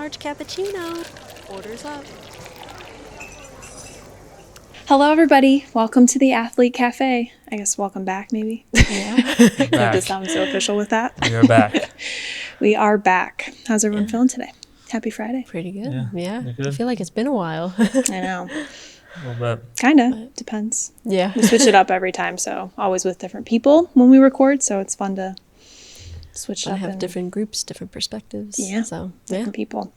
Large cappuccino. Orders up. Hello, everybody. Welcome to the Athlete Cafe. I guess welcome back, maybe. Yeah. You have to sound so official with that. We are back. We are back. How's everyone feeling today? Happy Friday. Pretty good. Yeah. you're good. I feel like it's been a while. I know. A little bit. Kind of. Depends. Yeah. We switch it up every time, so always with different people when we record, so it's fun to switch it I up. have and different groups, different perspectives. Yeah. So, yeah. different people.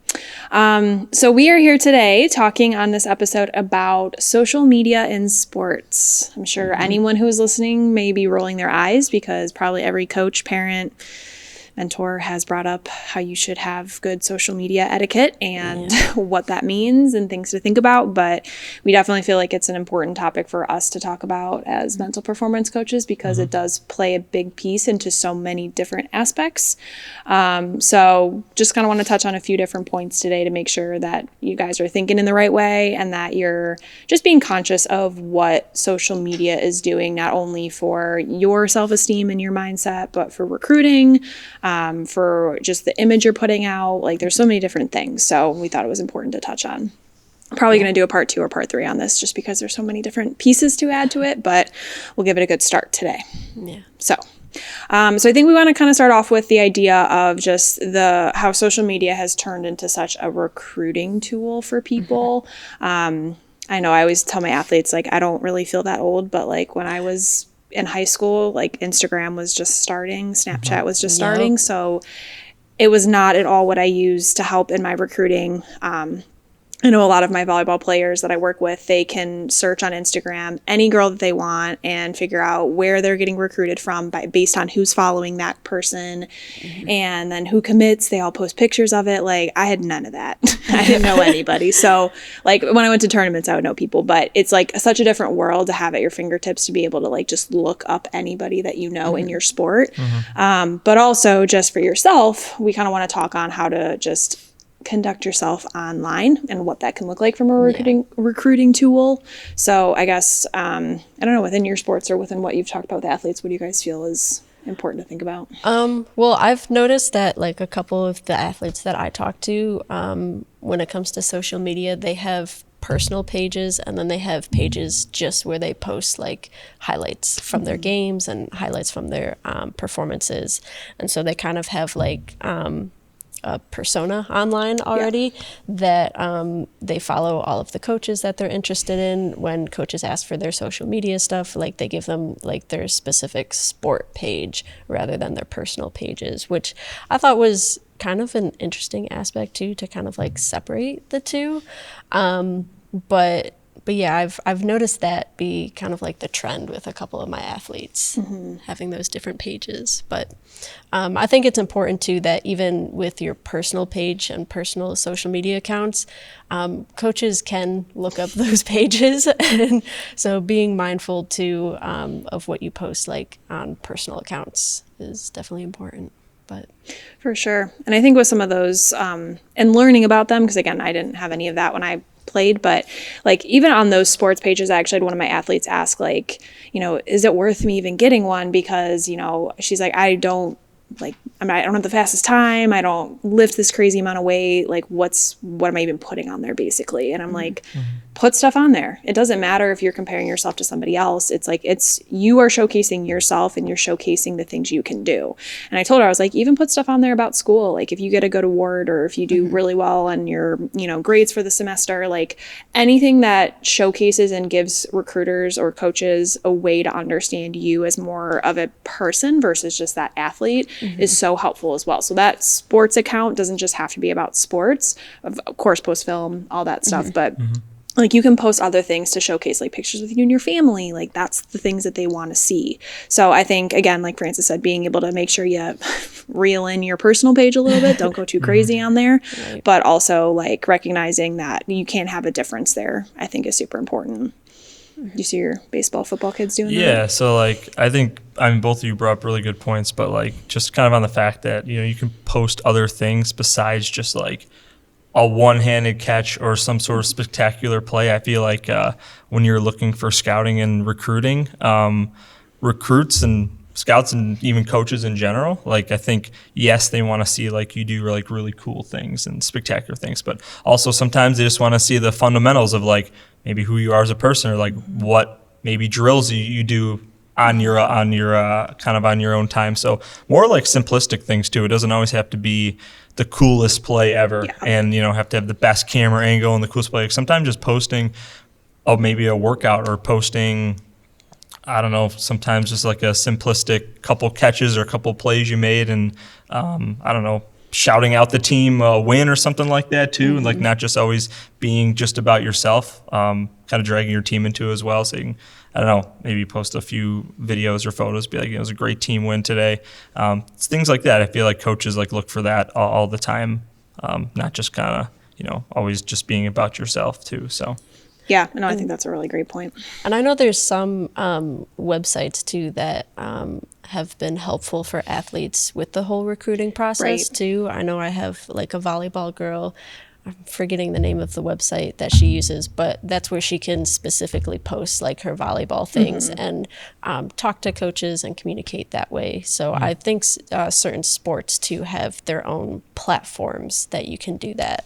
So we are here today talking on this episode about social media in sports. I'm sure anyone who is listening may be rolling their eyes because probably every coach, parent, mentor has brought up how you should have good social media etiquette and what that means and things to think about. But we definitely feel like it's an important topic for us to talk about as mental performance coaches because it does play a big piece into so many different aspects. So just kind of want to touch on a few different points today to make sure that you guys are thinking in the right way and that you're just being conscious of what social media is doing, not only for your self-esteem and your mindset, but for recruiting, for just the image you're putting out. Like there's so many different things. So we thought it was important to touch on. Probably going to do a part 2 or part 3 on this just because there's so many different pieces to add to it, but we'll give it a good start today. Yeah. So I think we want to kind of start off with the idea of just how social media has turned into such a recruiting tool for people. I know I always tell my athletes, like, I don't really feel that old, but like when I was in high school, like Instagram was just starting, Snapchat was just starting. So it was not at all what I used to help in my recruiting. I know a lot of my volleyball players that I work with, they can search on Instagram any girl that they want and figure out where they're getting recruited from based on who's following that person and then who commits. They all post pictures of it. Like I had none of that. I didn't know anybody. So like when I went to tournaments, I would know people, but it's like such a different world to have at your fingertips to be able to like just look up anybody that you know in your sport. But also just for yourself, we kind of want to talk on how to just conduct yourself online and what that can look like from a recruiting tool. So I guess, I don't know, within your sports or within what you've talked about with athletes, what do you guys feel is important to think about? Well, I've noticed that like a couple of the athletes that I talk to, when it comes to social media, they have personal pages and then they have pages just where they post like highlights from their games and highlights from their performances. And so they kind of have like a persona online already that they follow all of the coaches that they're interested in. When coaches ask for their social media stuff, like they give them like their specific sport page rather than their personal pages, which I thought was kind of an interesting aspect too, to kind of like separate the two. But yeah, I've noticed that be kind of like the trend with a couple of my athletes having those different pages. But I think it's important too that even with your personal page and personal social media accounts, coaches can look up those pages. And so being mindful too of what you post like on personal accounts is definitely important. But For sure. And I think with some of those and learning about them, because again, I didn't have any of that when I played, but like even on those sports pages, I actually had one of my athletes ask like, you know, is it worth me even getting one? Because, you know, she's like, I don't have the fastest time. I don't lift this crazy amount of weight. Like what am I even putting on there basically? And I'm like, put stuff on there. It doesn't matter if you're comparing yourself to somebody else. It's like, you are showcasing yourself and you're showcasing the things you can do. And I told her, I was like, even put stuff on there about school. Like if you get a good award or if you do really well on your, you know, grades for the semester, like anything that showcases and gives recruiters or coaches a way to understand you as more of a person versus just that athlete is so helpful as well. So that sports account doesn't just have to be about sports, of course, post film, all that stuff, but like you can post other things to showcase like pictures with you and your family. Like that's the things that they want to see. So I think, again, like Francis said, being able to make sure you reel in your personal page a little bit, don't go too crazy on there, but also like recognizing that you can have a difference there, I think is super important. Do you see your baseball, football kids doing that? Yeah, so like I mean both of you brought up really good points, but like just kind of on the fact that, you know, you can post other things besides just like a one-handed catch or some sort of spectacular play. I feel like when you're looking for scouting and recruiting, recruits and scouts and even coaches in general. Like, I think, yes, they want to see like you do like really cool things and spectacular things, but also sometimes they just want to see the fundamentals of like maybe who you are as a person, or like what maybe drills you do on your kind of on your own time. So more like simplistic things too. It doesn't always have to be the coolest play ever, and have to have the best camera angle and the coolest play. Like, sometimes just posting maybe a workout, or posting, I don't know, sometimes just like a simplistic couple catches or a couple plays you made, and I don't know, shouting out the team win or something like that too, and like not just always being just about yourself, kind of dragging your team into it as well. So you can, I don't know, maybe post a few videos or photos, be like, it was a great team win today. It's things like that. I feel like coaches like look for that all the time, not just kind of always just being about yourself too. So. Yeah, no, I think that's a really great point. And I know there's some websites too that have been helpful for athletes with the whole recruiting process too. I know I have like a volleyball girl, I'm forgetting the name of the website that she uses, but that's where she can specifically post like her volleyball things and talk to coaches and communicate that way. So I think certain sports too have their own platforms that you can do that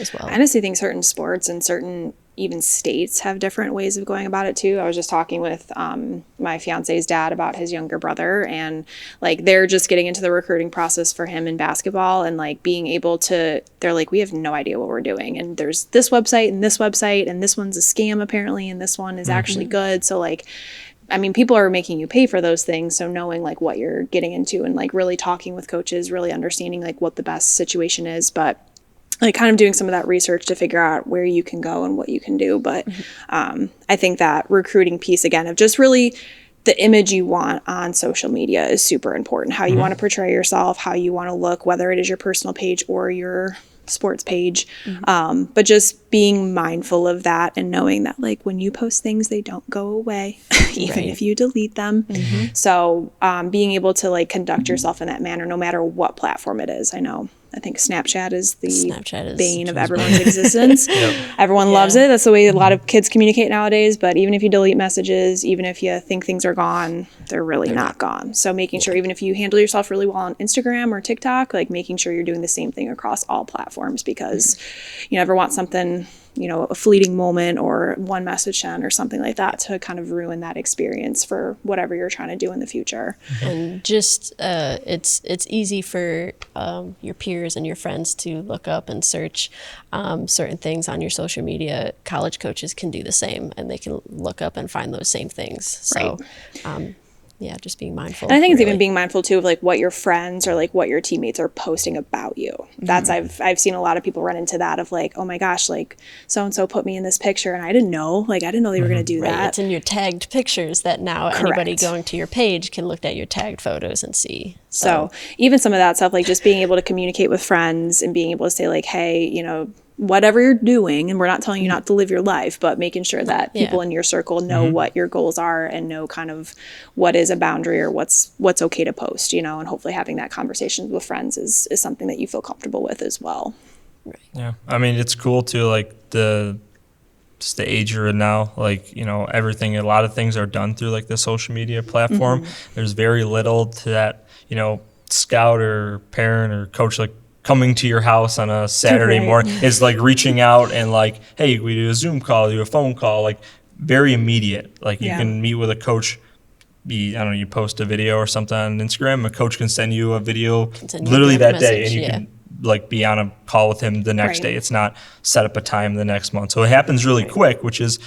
as well. I honestly think certain sports and certain even states have different ways of going about it too. I was just talking with my fiance's dad about his younger brother, and like they're just getting into the recruiting process for him in basketball, and like being able to, they're like, we have no idea what we're doing, and there's this website and this website, and this one's a scam apparently, and this one is actually good. So like, I mean, people are making you pay for those things. So knowing like what you're getting into, and like really talking with coaches, really understanding like what the best situation is, but like kind of doing some of that research to figure out where you can go and what you can do. But I think that recruiting piece, again, of just really the image you want on social media is super important. How you want to portray yourself, how you want to look, whether it is your personal page or your sports page. But just being mindful of that and knowing that like when you post things, they don't go away, even if you delete them. So being able to like conduct yourself in that manner, no matter what platform it is. I think Snapchat is the bane of everyone's existence. Everyone loves it. That's the way a lot of kids communicate nowadays. But even if you delete messages, even if you think things are gone, they're really not gone. So making sure, even if you handle yourself really well on Instagram or TikTok, like making sure you're doing the same thing across all platforms, because you never want something, a fleeting moment or one message sent or something like that to kind of ruin that experience for whatever you're trying to do in the future. And just it's easy for your peers and your friends to look up and search certain things on your social media. College coaches can do the same, and they can look up and find those same things. So just being mindful. And I think it's even being mindful too of like what your friends or like what your teammates are posting about you. That's I've seen a lot of people run into that of like, oh my gosh, like so and so put me in this picture and I didn't know they were going to do that. It's in your tagged pictures that now anybody going to your page can look at your tagged photos and see. So even some of that stuff, like just being able to communicate with friends and being able to say like, hey, whatever you're doing, and we're not telling you not to live your life, but making sure that people in your circle know what your goals are and know kind of what is a boundary or what's okay to post, and hopefully having that conversation with friends is something that you feel comfortable with as well. Yeah. I mean, it's cool too, like just the age you're in now, like, everything, a lot of things are done through like the social media platform. There's very little to that, scout or parent or coach, like, coming to your house on a Saturday morning is like reaching out and like, hey, we do a Zoom call, do a phone call, like very immediate. Like you can meet with a coach, you post a video or something on Instagram, a coach can send you a video literally that day, and you can like be on a call with him the next day. It's not set up a time the next month. So it happens really quick, which is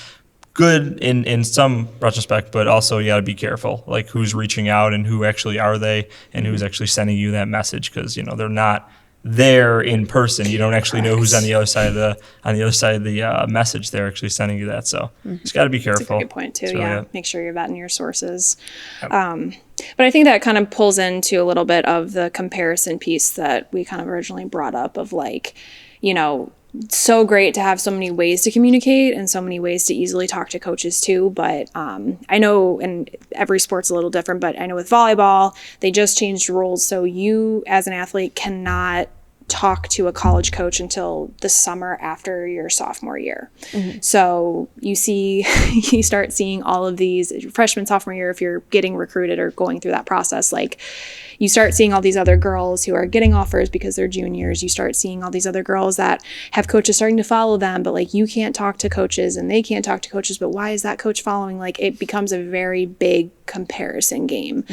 good in some retrospect, but also you got to be careful, like who's reaching out and who actually are they and who's actually sending you that message, because they're not there in person. You don't actually know who's on the other side of the message they're actually sending you that. So just got to be careful. That's a good point too. Really make sure you're vetting your sources. But I think that kind of pulls into a little bit of the comparison piece that we kind of originally brought up of like, so great to have so many ways to communicate and so many ways to easily talk to coaches too. But I know, and every sport's a little different, but I know with volleyball, they just changed rules. So you as an athlete cannot talk to a college coach until the summer after your sophomore year. So you start seeing all of these freshman, sophomore year, if you're getting recruited or going through that process, like you start seeing all these other girls who are getting offers because they're juniors. You start seeing all these other girls that have coaches starting to follow them, but like you can't talk to coaches and they can't talk to coaches, but why is that coach following? Like it becomes a very big comparison game.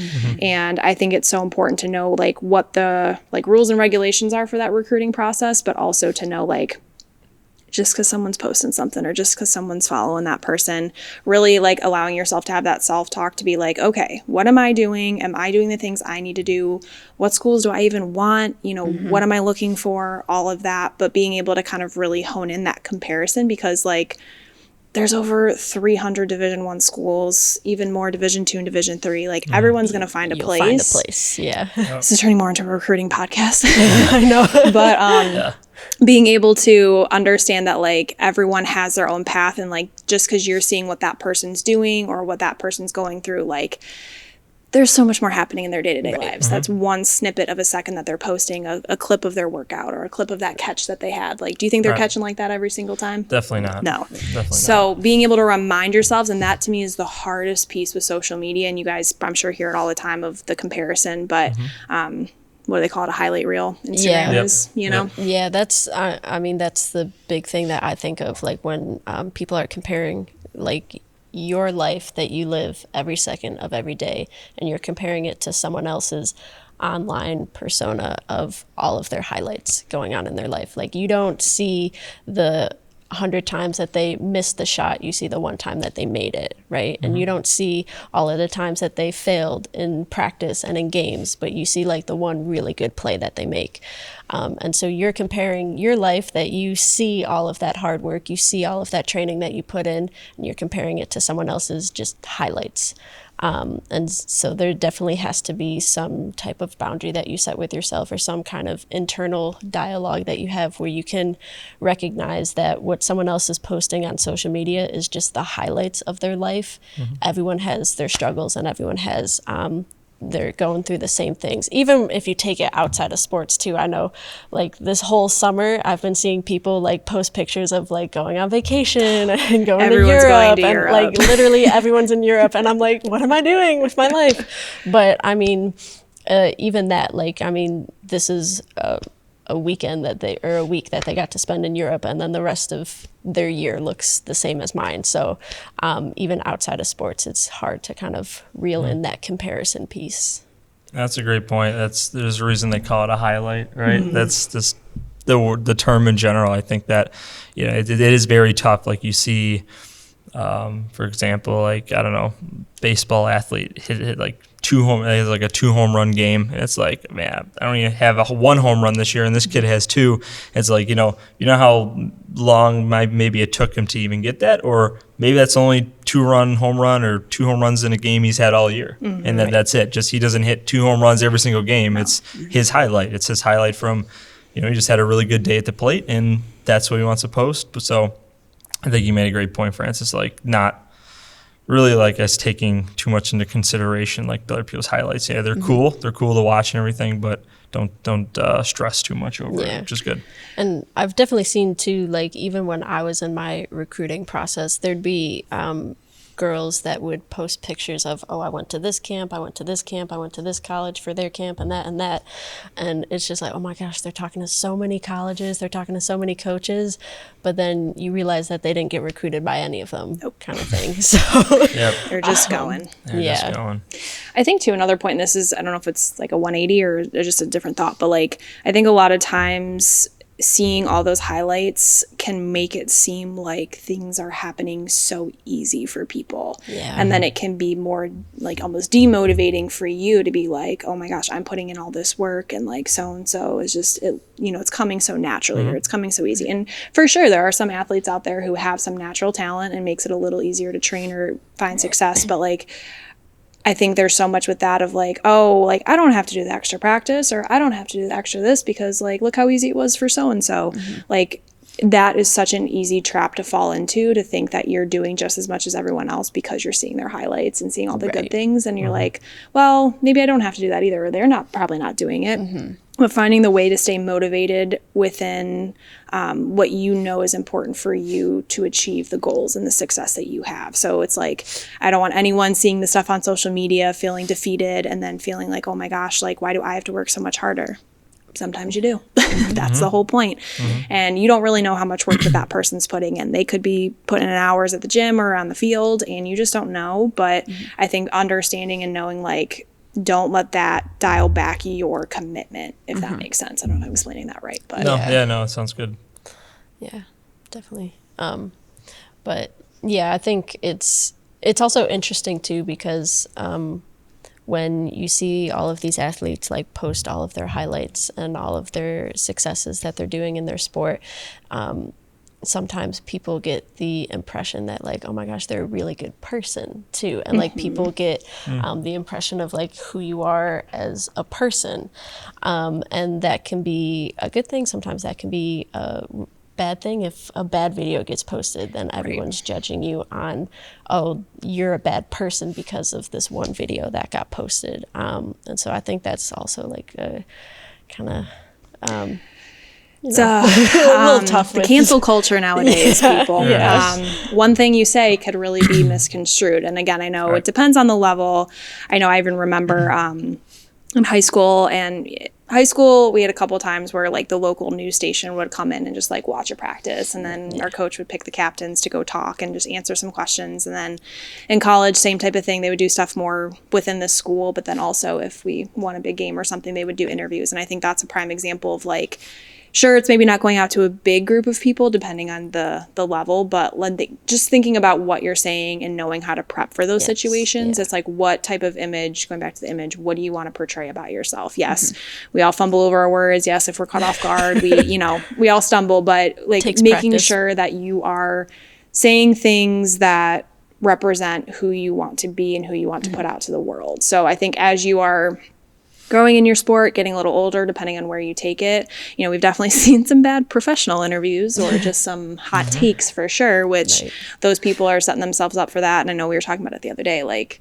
And I think it's so important to know like what the like rules and regulations are for that recruiting process, but also to know like just because someone's posting something or just because someone's following that person, really like allowing yourself to have that self-talk to be like, okay, what am I doing? Am I doing the things I need to do? What schools do I even want? You know, what am I looking for? All of that, but being able to kind of really hone in that comparison, because like there's over 300 Division I schools, even more Division II and Division III. Like everyone's going to find a You'll place. find a place. Yeah. This is turning more into a recruiting podcast. I know. But being able to understand that like everyone has their own path, and like just because you're seeing what that person's doing or what that person's going through, like there's so much more happening in their day-to-day lives. That's one snippet of a second that they're posting a clip of their workout or a clip of that catch that they had. Like, do you think they're catching like that every single time? Definitely not. No. Definitely So being able to remind yourselves, and that to me is the hardest piece with social media, and you guys I'm sure hear it all the time of the comparison, but what do they call it, a highlight reel? Instagram Yeah. is, you know? Yeah, that's I mean that's the big thing that I think of, like when people are comparing like your life that you live every second of every day, and you're comparing it to someone else's online persona of all of their highlights going on in their life. Like you don't see the 100 times that they missed the shot, you see the one time that they made it, right? And you don't see all of the times that they failed in practice and in games, but you see like the one really good play that they make. And so you're comparing your life that you see all of that hard work, you see all of that training that you put in, and you're comparing it to someone else's just highlights. And so there definitely has to be some type of boundary that you set with yourself, or some kind of internal dialogue that you have where you can recognize that what someone else is posting on social media is just the highlights of their life. Everyone has their struggles, and everyone has they're going through the same things. Even if you take it outside of sports too, I know like this whole summer I've been seeing people like post pictures of like going on vacation and going Everyone's to Europe, going to and Europe. like literally everyone's in Europe, and I'm like, what am I doing with my life? But I mean, even that, like, I mean, this is a weekend that they, or a week that they got to spend in Europe, and then the rest of their year looks the same as mine. So even outside of sports, it's hard to kind of reel in that comparison piece. That's a great point. There's a reason they call it a highlight, right? That's just the term in general. I think that, you know, it is very tough. Like you see, for example, like, I don't know, baseball athlete hit like a 2 home run game. And it's like, man, I don't even have a 1 home run this year, and this kid has 2. It's like, you know how long maybe it took him to even get that, or maybe that's only 2-run home run or 2 home runs in a game he's had all year, and then that's it. Just he doesn't hit 2 home runs every single game. It's his highlight. It's his highlight from, you know, he just had a really good day at the plate, and that's what he wants to post. So I think you made a great point, Francis. Like, not really like us taking too much into consideration like other people's highlights. Yeah, they're cool. They're cool to watch and everything, but don't stress too much over it, which is good. And I've definitely seen too, like even when I was in my recruiting process, there'd be girls that would post pictures of, oh, I went to this camp, I went to this camp, I went to this college for their camp, and that and that. And it's just like, oh my gosh, they're talking to so many colleges, they're talking to so many coaches, but then you realize that they didn't get recruited by any of them, kind of thing. So Yep. They're just going. They're just going. I think too, another point, and this is, I don't know if it's like a 180 or just a different thought, but like, I think a lot of times seeing all those highlights can make it seem like things are happening so easy for people. Yeah. And then it can be more like almost demotivating for you to be like, oh my gosh, I'm putting in all this work, and like so-and-so is just, it's coming so naturally, or it's coming so easy. And for sure, there are some athletes out there who have some natural talent and makes it a little easier to train or find success. But like, I think there's so much with that of like, oh, like I don't have to do the extra practice, or I don't have to do the extra this because like, look how easy it was for so-and-so. Like, that is such an easy trap to fall into, to think that you're doing just as much as everyone else because you're seeing their highlights and seeing all the good things. And you're like, well, maybe I don't have to do that either. Or they're probably not doing it. but finding the way to stay motivated within what you know is important for you to achieve the goals and the success that you have. So it's like, I don't want anyone seeing the stuff on social media, feeling defeated, and then feeling like, oh my gosh, like, why do I have to work so much harder? Sometimes you do. That's the whole point. And you don't really know how much work that person's putting in. They could be putting in hours at the gym or on the field, and you just don't know. But I think understanding and knowing, like, don't let that dial back your commitment, if that makes sense. I don't know if I'm explaining that right, but No, it sounds good. Yeah, definitely. But yeah, I think it's also interesting too, because when you see all of these athletes like post all of their highlights and all of their successes that they're doing in their sport, sometimes people get the impression that like, oh my gosh, they're a really good person too. And like people get the impression of like who you are as a person. And that can be a good thing. Sometimes that can be a bad thing. If a bad video gets posted, then everyone's judging you on, oh, you're a bad person because of this one video that got posted. And so I think that's also like a kind of, it's a little tough the with cancel culture nowadays, people. Yes. One thing you say could really be misconstrued. And again, I know it depends on the level. I know I even remember in high school, we had a couple of times where like the local news station would come in and just like watch a practice, and then our coach would pick the captains to go talk and just answer some questions. And then in college, same type of thing. They would do stuff more within the school, but then also if we won a big game or something, they would do interviews. And I think that's a prime example of like, sure, it's maybe not going out to a big group of people depending on the level, but just thinking about what you're saying and knowing how to prep for those situations. It's like, what type of image, going back to the image, what do you want to portray about yourself? Yes, we all fumble over our words. Yes, if we're caught off guard, we all stumble, but like making sure that you are saying things that represent who you want to be and who you want to put out to the world. So I think as you are growing in your sport, getting a little older, depending on where you take it, we've definitely seen some bad professional interviews or just some hot takes for sure, which those people are setting themselves up for that. And I know we were talking about it the other day, like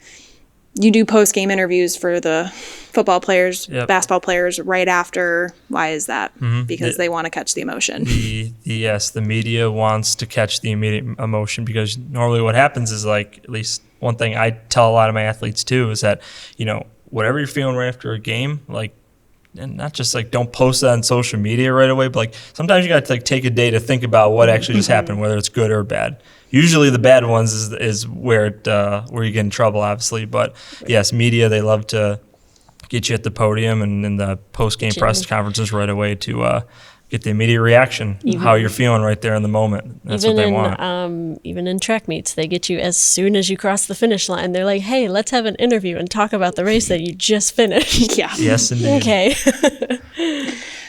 you do post-game interviews for the football players, basketball players right after. Why is that? Because they want to catch the emotion. The media wants to catch the immediate emotion, because normally what happens is, like, at least one thing I tell a lot of my athletes too is that, whatever you're feeling right after a game, like, and not just like don't post that on social media right away, but like sometimes you got to like take a day to think about what actually just happened, whether it's good or bad. Usually the bad ones is where you get in trouble, obviously. But yes, media, they love to get you at the podium and in the post-game press conferences right away to get the immediate reaction, how you're feeling right there in the moment. That's what they want. Even in track meets, they get you as soon as you cross the finish line. They're like, hey, let's have an interview and talk about the race that you just finished. Yes, indeed. Okay.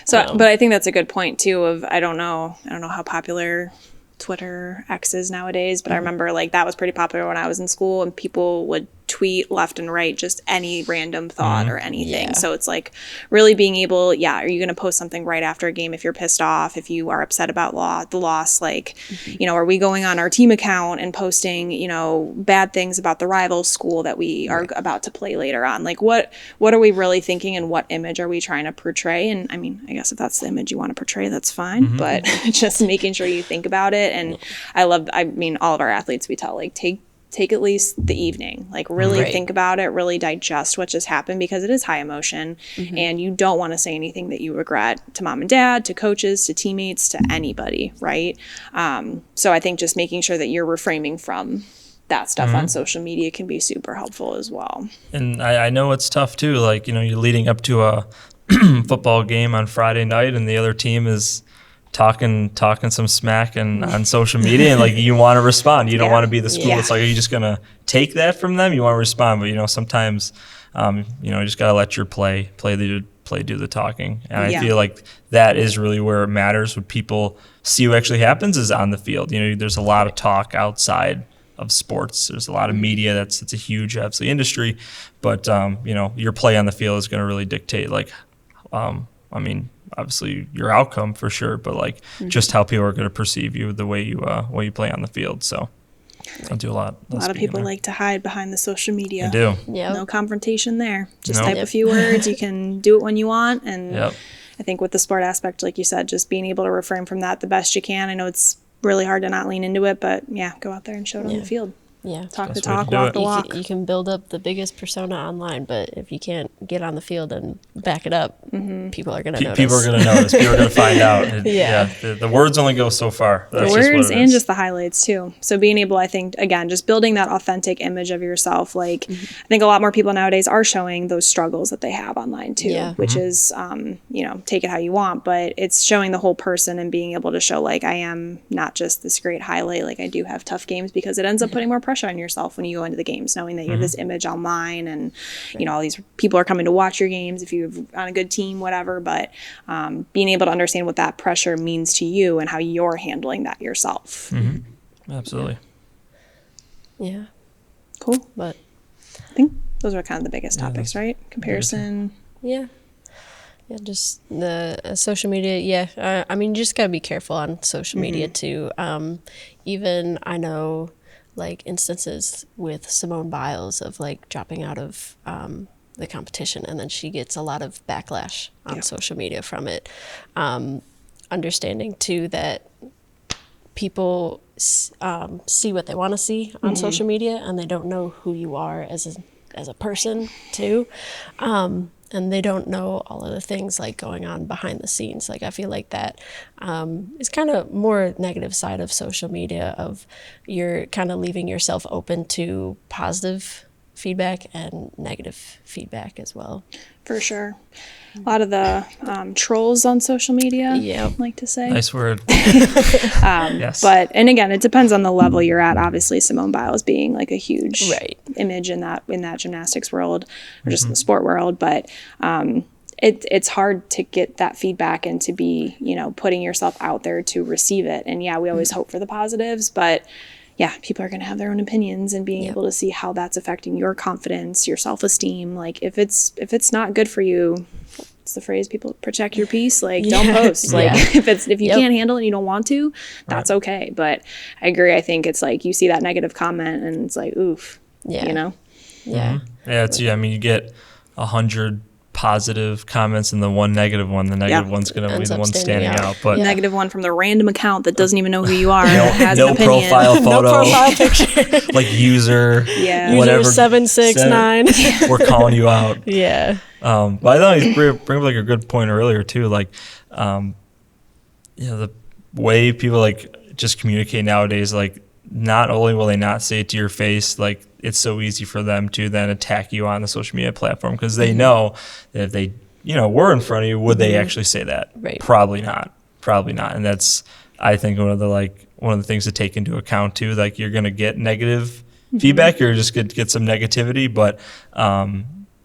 So, but I think that's a good point too of, I don't know how popular Twitter X is nowadays, but I remember like that was pretty popular when I was in school, and people would tweet left and right just any random thought or anything. So it's like really being able, are you going to post something right after a game if you're pissed off, if you are upset about the loss, like, are we going on our team account and posting, bad things about the rival school that we are about to play later on? Like what are we really thinking, and what image are we trying to portray? And I mean, I guess if that's the image you want to portray, that's fine, but just making sure you think about it. And I mean, all of our athletes, we tell, like, take at least the evening, like really think about it, really digest what just happened, because it is high emotion and you don't want to say anything that you regret to mom and dad, to coaches, to teammates, to anybody. Right. So I think just making sure that you're reframing from that stuff on social media can be super helpful as well. And I know it's tough too. Like, you're leading up to a football game on Friday night and the other team is talking some smack and on social media, and like you want to respond. You don't want to be the school that's like, are you just gonna take that from them? You want to respond, but sometimes you just gotta let your play do the talking. And I feel like that is really where it matters. What people see what actually happens is on the field. There's a lot of talk outside of sports. There's a lot of media it's a huge obviously industry, but your play on the field is going to really dictate obviously your outcome for sure, but like just how people are going to perceive you, the way you play on the field. So I'll do a lot. A lot of people like to hide behind the social media. I do. Yeah. No confrontation there. Just Nope. type a Yep. few words. You can do it when you want. And Yep. I think with the sport aspect, like you said, just being able to refrain from that the best you can. I know it's really hard to not lean into it, but yeah, go out there and show it on Yeah. the field. Yeah. Talk the Best way to talk, do walk it. the walk. You can build up the biggest persona online, but if you can't get on the field and back it up, people are going to notice. People are going to notice. People are going to find out. Yeah. The words only go so far. The That's just what words it and is. just the highlights too. So being able, I think, again, just building that authentic image of yourself. Like I think a lot more people nowadays are showing those struggles that they have online too, Yeah. which is, take it how you want, but it's showing the whole person and being able to show like I am not just this great highlight. Like I do have tough games, because it ends up putting more pressure on yourself when you go into the games, knowing that you have this image online and all these people are coming to watch your games if you're on a good team, whatever. But being able to understand what that pressure means to you and how you're handling that yourself. Absolutely. Yeah. Cool. But I think those are kind of the biggest topics, right? Comparison. yeah. Yeah, just the social media. Yeah, I mean, you just gotta be careful on social media too. Even I know, like instances with Simone Biles of like dropping out of the competition, and then she gets a lot of backlash on social media from it. Understanding too that people see what they want to see on social media, and they don't know who you are as a person too. And they don't know all of the things like going on behind the scenes. Like I feel like that is kind of more negative side of social media, of you're kind of leaving yourself open to positive feedback and negative feedback as well. For sure. A lot of the trolls on social media, Yep. I like to say. Nice word. Yes. But, and again, it depends on the level you're at. Obviously, Simone Biles being like a huge Right. image in that gymnastics world, or just in the sport world. But it's hard to get that feedback and to be, putting yourself out there to receive it. And yeah, we always hope for the positives, but yeah, people are going to have their own opinions, and being able to see how that's affecting your confidence, your self-esteem. Like if it's not good for you, it's the phrase, people protect your peace. Like don't post. Like if you can't handle it and you don't want to, that's okay. But I agree. I think it's like you see that negative comment and it's like, oof, Yeah. Yeah. Yeah, I mean, you get 100 positive comments and the one negative one. The negative one's going to be Ends the up one standing standing out. out. But Negative one from the random account that doesn't even know who you are. Has an no opinion. profile photo, Profile picture. like user, Yeah. whatever. User 769. We're calling you out. Yeah. But I thought you bring up like a good point earlier too. Like, the way people like just communicate nowadays, like not only will they not say it to your face, like it's so easy for them to then attack you on the social media platform, because they know that if they, were in front of you, would they actually say that? Right. Probably not. And that's, I think, one of the things to take into account too. Like you're going to get negative feedback, you're just going to get some negativity, but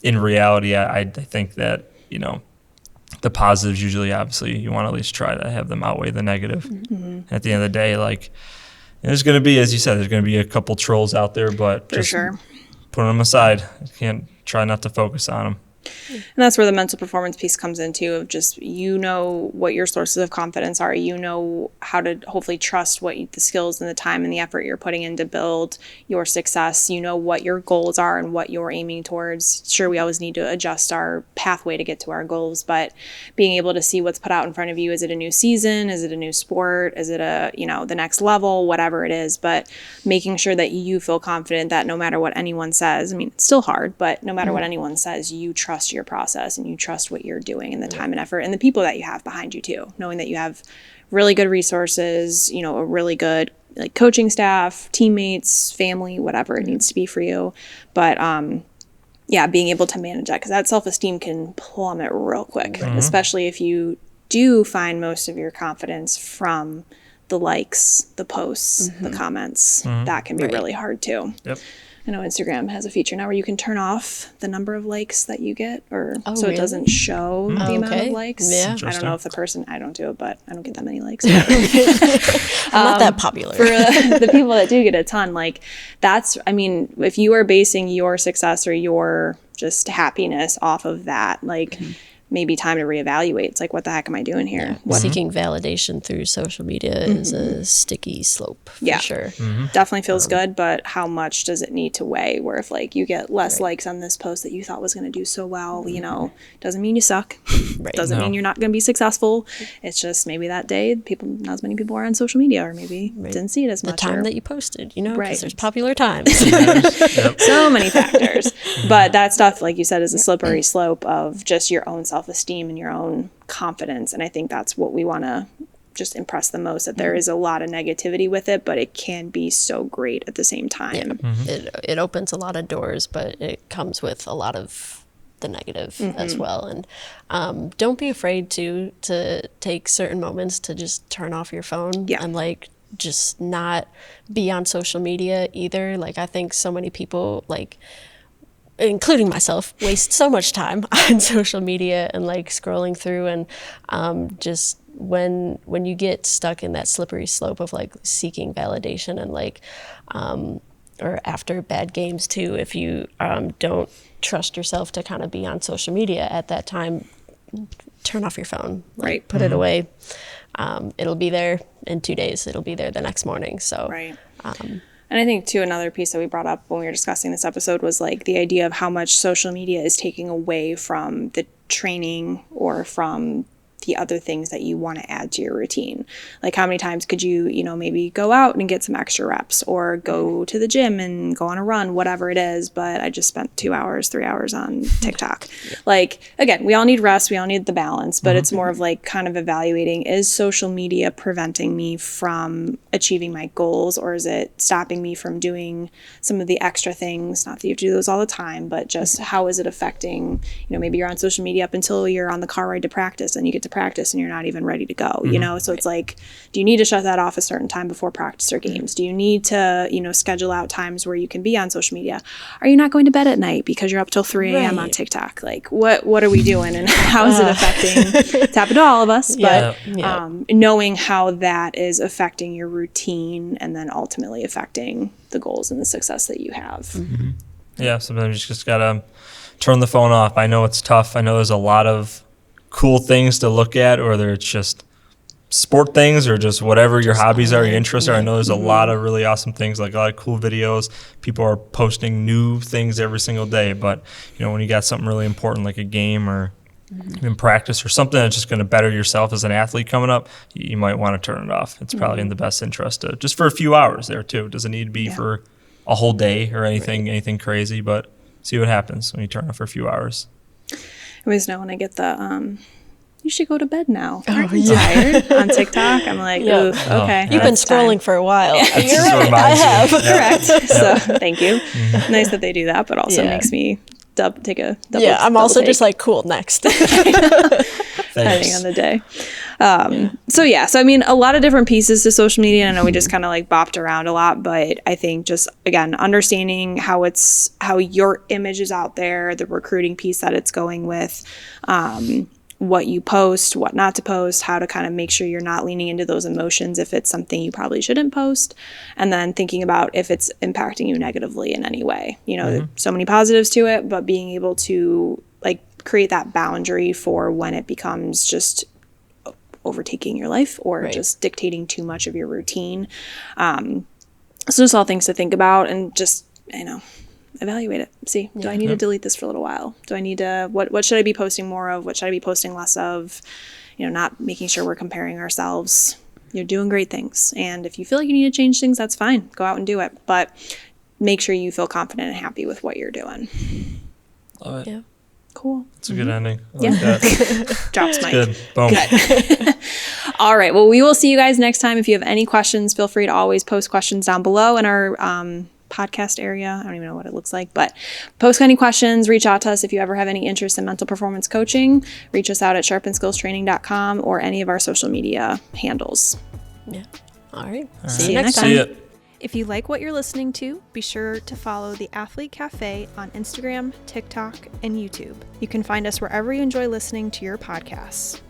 in reality, I think that, the positives usually, obviously, you want to at least try to have them outweigh the negative. At the end of the day, like, there's going to be, as you said, there's going to be a couple trolls out there, but For just sure. put them aside. You can't try not to focus on them. And that's where the mental performance piece comes into, of just, what your sources of confidence are. How to hopefully trust the skills and the time and the effort you're putting in to build your success. What your goals are and what you're aiming towards. Sure, we always need to adjust our pathway to get to our goals, but being able to see what's put out in front of you. Is it a new season? Is it a new sport? Is it the next level? Whatever it is, but making sure that you feel confident that no matter what anyone says, I mean, it's still hard, but no matter what anyone says, you trust your process and you trust what you're doing and the time and effort and the people that you have behind you too, knowing that you have really good resources, a really good like coaching staff, teammates, family, whatever it needs to be for you. But being able to manage that, because that self-esteem can plummet real quick, especially if you do find most of your confidence from the likes, the posts, the comments. That can be really hard too. Yep. I know Instagram has a feature now where you can turn off the number of likes that you get, or Oh, so it really? doesn't show the amount of Okay. likes. Yeah. I don't know Interesting. if the person, I don't do it, but I don't get that many likes. I'm not that popular. For the people that do get a ton, like if you are basing your success or your just happiness off of that, like maybe time to reevaluate. It's like, what the heck am I doing here? What, Seeking validation through social media is a sticky slope for Yeah. sure. definitely feels good, but how much does it need to weigh? Where if like you get less likes on this post that you thought was going to do so well, you know, doesn't mean you suck. Right. Doesn't mean you're not going to be successful. It's just maybe that day not as many people are on social media, or maybe didn't see it as The much. time or- that you posted, you know, because Right. there's popular times. so many factors. But that stuff, like you said, is a slippery slope of just your own self-esteem and your own confidence. And I think that's what we want to just impress the most, that there is a lot of negativity with it, but it can be so great at the same time. It opens a lot of doors, but it comes with a lot of the negative as well. And don't be afraid to take certain moments to just turn off your phone Yeah. and like just not be on social media either. Like I think so many people, like including myself, waste so much time on social media and like scrolling through, and just when you get stuck in that slippery slope of like seeking validation and like or after bad games too, if you don't trust yourself to kind of be on social media at that time, turn off your phone, like, Right. put it away. It'll be there in 2 days. It'll be there the next morning. So Right. And I think too, another piece that we brought up when we were discussing this episode was like the idea of how much social media is taking away from the training or from the other things that you want to add to your routine. Like how many times could you, you know, maybe go out and get some extra reps, or go to the gym and go on a run, whatever it is. But I just spent 2 hours, 3 hours on TikTok. Like, again, we all need rest. We all need the balance, but it's more of like kind of evaluating, is social media preventing me from achieving my goals, or is it stopping me from doing some of the extra things? Not that you have to do those all the time, but just how is it affecting, you know, maybe you're on social media up until you're on the car ride to practice, and you get to practice and you're not even ready to go, you know? So it's like, do you need to shut that off a certain time before practice or games? Do you need to, you know, schedule out times where you can be on social media? Are you not going to bed at night because you're up till 3 a.m. on Right. TikTok? Like what are we doing, and how is it affecting, it's happened to all of us, but Yeah. knowing how that is affecting your routine and then ultimately affecting the goals and the success that you have. Yeah, sometimes you just gotta turn the phone off. I know it's tough. I know there's a lot of cool things to look at, or whether it's just sport things or just whatever your hobbies are, your interests are. I know there's a lot of really awesome things, like a lot of cool videos. People are posting new things every single day. But you know, when you got something really important like a game or even practice or something that's just going to better yourself as an athlete coming up, you might want to turn it off. It's probably in the best interest to just for a few hours there too. It doesn't need to be for a whole day or anything crazy, but see what happens when you turn it for a few hours. I always know when I get the you should go to bed now. Aren't you tired? On TikTok, I'm like, Yeah. oof, okay. You've been that's time. scrolling for a while. It You're just right. I reminds you. have. Yeah. Correct. So thank you. Nice that they do that, but also Yeah. makes me take a double. Yeah, I'm double also take. just like, cool, next. Depending on the day. So I mean, a lot of different pieces to social media. And I know we just kind of like bopped around a lot, but I think just again, understanding how your image is out there, the recruiting piece that it's going with, what you post, what not to post, how to kind of make sure you're not leaning into those emotions if it's something you probably shouldn't post, and then thinking about if it's impacting you negatively in any way. You know, there's so many positives to it, but being able to like create that boundary for when it becomes just overtaking your life or Right. just dictating too much of your routine. So just all things to think about, and just, you know, evaluate it. See, do I need to delete this for a little while? Do I need to, what should I be posting more of? What should I be posting less of? You know, not making sure we're comparing ourselves. You're doing great things. And if you feel like you need to change things, that's fine. Go out and do it. But make sure you feel confident and happy with what you're doing. Love it. Yeah. Cool. It's a good ending. I Yeah. like that. Drops mic. Good. Boom. All right. Well, we will see you guys next time. If you have any questions, feel free to always post questions down below in our podcast area. I don't even know what it looks like, but post any questions, reach out to us if you ever have any interest in mental performance coaching. Reach us out at sharpenskillstraining.com or any of our social media handles. Yeah. All right. See you next time. See ya. If you like what you're listening to, be sure to follow the Athlete Cafe on Instagram, TikTok, and YouTube. You can find us wherever you enjoy listening to your podcasts.